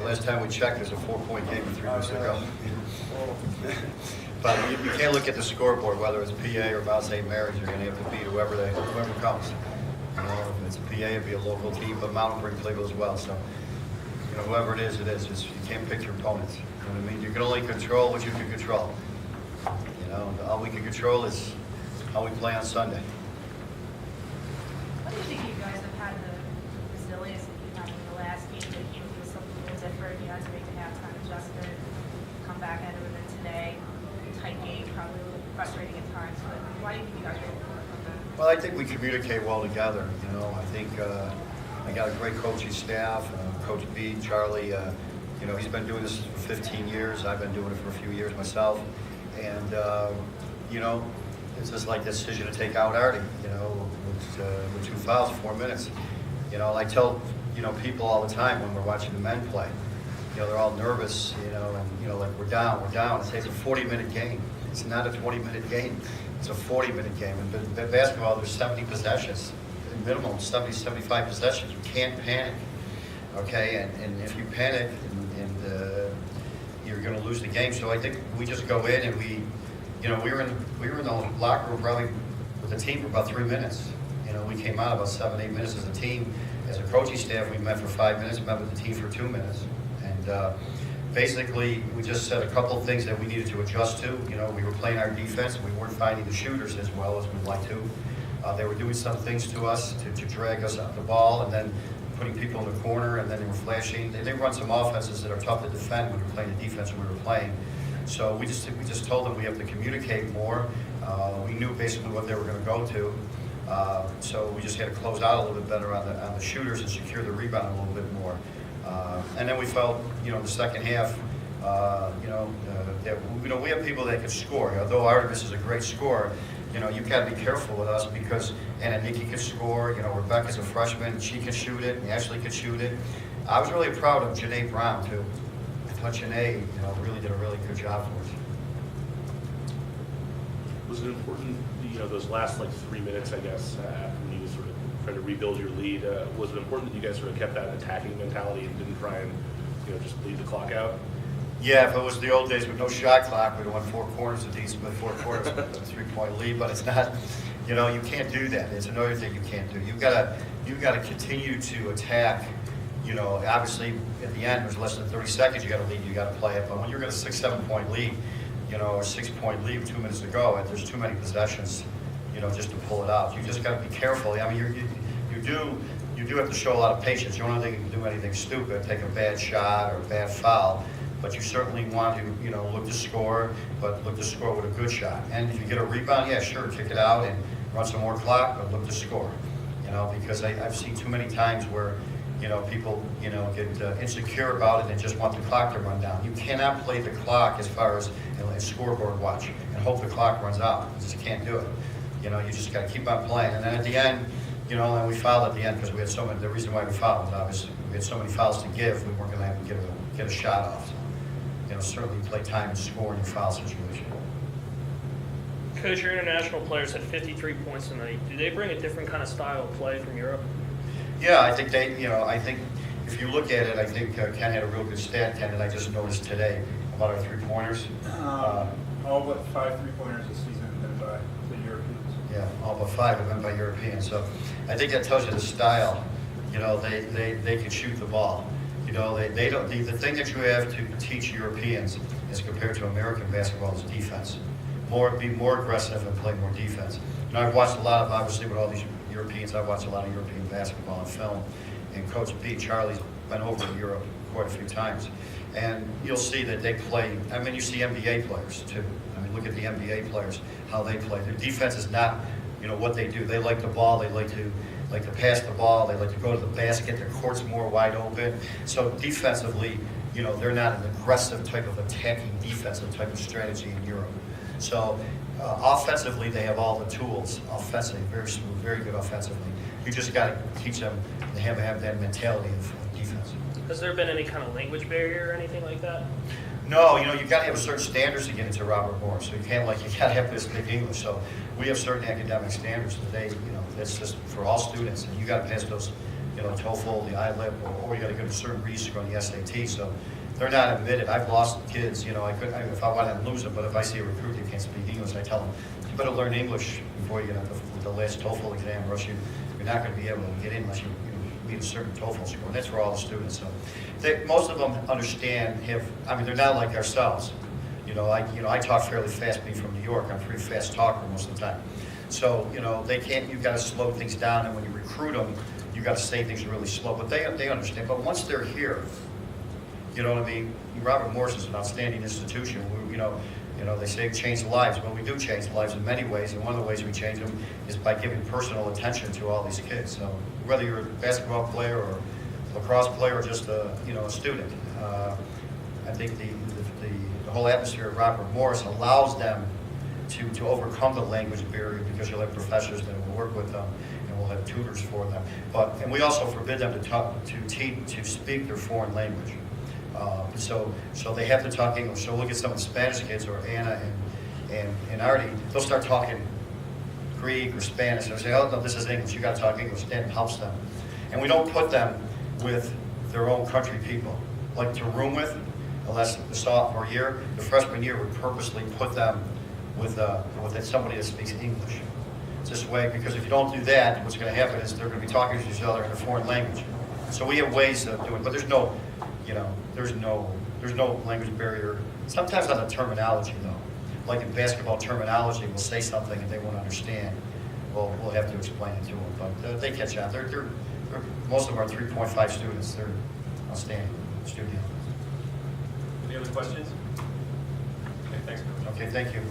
Last time we checked, there's a 4-point game with 3 minutes to go. But you can't look at the scoreboard, whether it's PA or Mount St. Mary's. You're going to have to beat whoever comes. You know, if it's a PA, it'd be a local team, but Mountain Brink Cleveland as well. So, you know, whoever it is, it is. You can't pick your opponents. You know what I mean? You can only control what you can control. You know, all we can control is how we play on Sunday. What do you think you guys have had the resilience that you had in the last game that you do something a little different? You had to make the halftime adjustment, come back at it with it today. Tight game, probably a little frustrating at times, but why do you think you guys are able to work on that? Well, I think we communicate well together. You know, I think I got a great coaching staff. Coach B, Charlie, you know, he's been doing this for 15 years. I've been doing it for a few years myself. And, you know, it's just like the decision to take out Artie, you know, with 2 fouls, 4 minutes. You know, I tell, you know, people all the time when we're watching the men play, you know, they're all nervous, you know, and, you know, like we're down. It's a 40-minute game. It's not a 20-minute game. It's a 40-minute game. And in basketball, there's 70 possessions, minimum 70, 75 possessions. You can't panic, okay? And if you panic, you're going to lose the game. So I think we just go in and we, you know, we were in the locker room probably with the team for about 3 minutes. You know, we came out about 7, 8 minutes as a team. As a coaching staff, we met for 5 minutes, met with the team for 2 minutes. And basically, we just said a couple of things that we needed to adjust to. You know, we were playing our defense, and we weren't finding the shooters as well as we'd like to. They were doing some things to us to drag us out the ball, and then putting people in the corner, and then they were flashing. They run some offenses that are tough to defend when you're playing the defense we were playing. So we just told them we have to communicate more. We knew basically what they were going to go to. So we just had to close out a little bit better on the shooters and secure the rebound a little bit more. And then we felt, you know, the second half, that we have people that can score. Although Artemis is a great scorer, you know, you've got to be careful with us because Anna Nikki can score. You know, Rebecca's a freshman; she can shoot it. And Ashley can shoot it. I was really proud of Janae Brown too. I thought Janae, you know, really did a really good job for us. Was it important, you know, those last like 3 minutes, I guess, after you sort of trying to rebuild your lead? Was it important that you guys sort of kept that attacking mentality and didn't try and, you know, just bleed the clock out? Yeah, if it was the old days with no shot clock, we'd have won 4 quarters of these, with 4 quarters with a 3-point lead. But it's not, you know, you can't do that. It's another thing you can't do. You've got to continue to attack. You know, obviously at the end there's less than 30 seconds. You got to lead. You got to play it. But when you're going to 6-7 point lead, you know, or 6-point lead with 2 minutes to go, and there's too many possessions, you know, just to pull it out. You just got to be careful. I mean, you do have to show a lot of patience. You don't think you can do anything stupid, take a bad shot or a bad foul. But you certainly want to, you know, look to score, but look to score with a good shot. And if you get a rebound, yeah, sure, kick it out and run some more clock, but look to score. You know, because I've seen too many times where, you know, people, you know, get insecure about it and just want the clock to run down. You cannot play the clock as far as, you know, scoreboard watch and hope the clock runs out. You just can't do it. You know, you just got to keep on playing. And then at the end, you know, and we fouled at the end because we had so many. The reason why we fouled was obviously we had so many fouls to give. We weren't going to have to get a shot off. So, you know, certainly play time and score in your foul situation. Coach, your international players had 53 points tonight. Do they bring a different kind of style of play from Europe? Yeah, I think I think if you look at it, I think Ken had a real good stat, Ken, that I just noticed today about our 3-pointers. All but 5 3-pointers this season have been by the Europeans. Yeah, all but 5 have been by Europeans. So I think that tells you the style. You know, they can shoot the ball. You know, they don't. The thing that you have to teach Europeans as compared to American basketball is defense. Be more aggressive and play more defense. You know, I've watched a lot of, obviously with all these Europeans, I've watched a lot of European basketball and film. And Coach B, Charlie's been over to Europe quite a few times. And you'll see that they play, I mean, you see NBA players too. I mean, look at the NBA players, how they play. Their defense is not, you know, what they do. They like the ball, they like to pass the ball, they like to go to the basket, their court's more wide open. So defensively, you know, they're not an aggressive type of attacking defensive type of strategy in Europe. So offensively, they have all the tools. Offensively, very smooth, very good offensively. You just got to teach them to have that mentality of defense. Has there been any kind of language barrier or anything like that? No, you know, you got to have certain standards to get into Robert Morris. So you can't you got to have this big English. So we have certain academic standards today. You know, that's just for all students, and you got to pass you know, TOEFL, the ILIP, or you got to go to certain reads to go on the SAT. So they're not admitted. I've lost kids, you know, if I want to lose them, but if I see a recruit who can't speak English, I tell them, you better learn English before you get the last TOEFL exam, or else you're not going to be able to get in unless you meet a certain TOEFL score. And that's for all the students. So most of them understand, they're not like ourselves. I talk fairly fast being from New York. I'm a pretty fast talker most of the time. So, you've got to slow things down, and when you recruit them, you've got to say things really slow. But they understand. But once they're here, you know what I mean? Robert Morris is an outstanding institution. They say change lives. Well, we do change lives in many ways, and one of the ways we change them is by giving personal attention to all these kids. So whether you're a basketball player or lacrosse player or just a student, I think the whole atmosphere of Robert Morris allows them to overcome the language barrier, because you'll have professors that will work with them, and we'll have tutors for them. And we also forbid them to speak their foreign language. So they have to talk English. So look at some of the Spanish kids, or Anna and Artie, they'll start talking Greek or Spanish. They'll say, oh, no, this is English. You got to talk English. That helps them. And we don't put them with their own country people, like to room with, unless the sophomore year. The freshman year, we purposely put them with somebody that speaks English. It's this way, because if you don't do that, what's going to happen is they're going to be talking to each other in a foreign language. So we have ways of doing it, but there's no language barrier. Sometimes on the terminology, though. Like in basketball terminology, we'll say something and they won't understand. We'll have to explain it to them, but they catch on. Most of them are 3.5 students. They're outstanding students. Any other questions? Okay, thanks. Okay, thank you.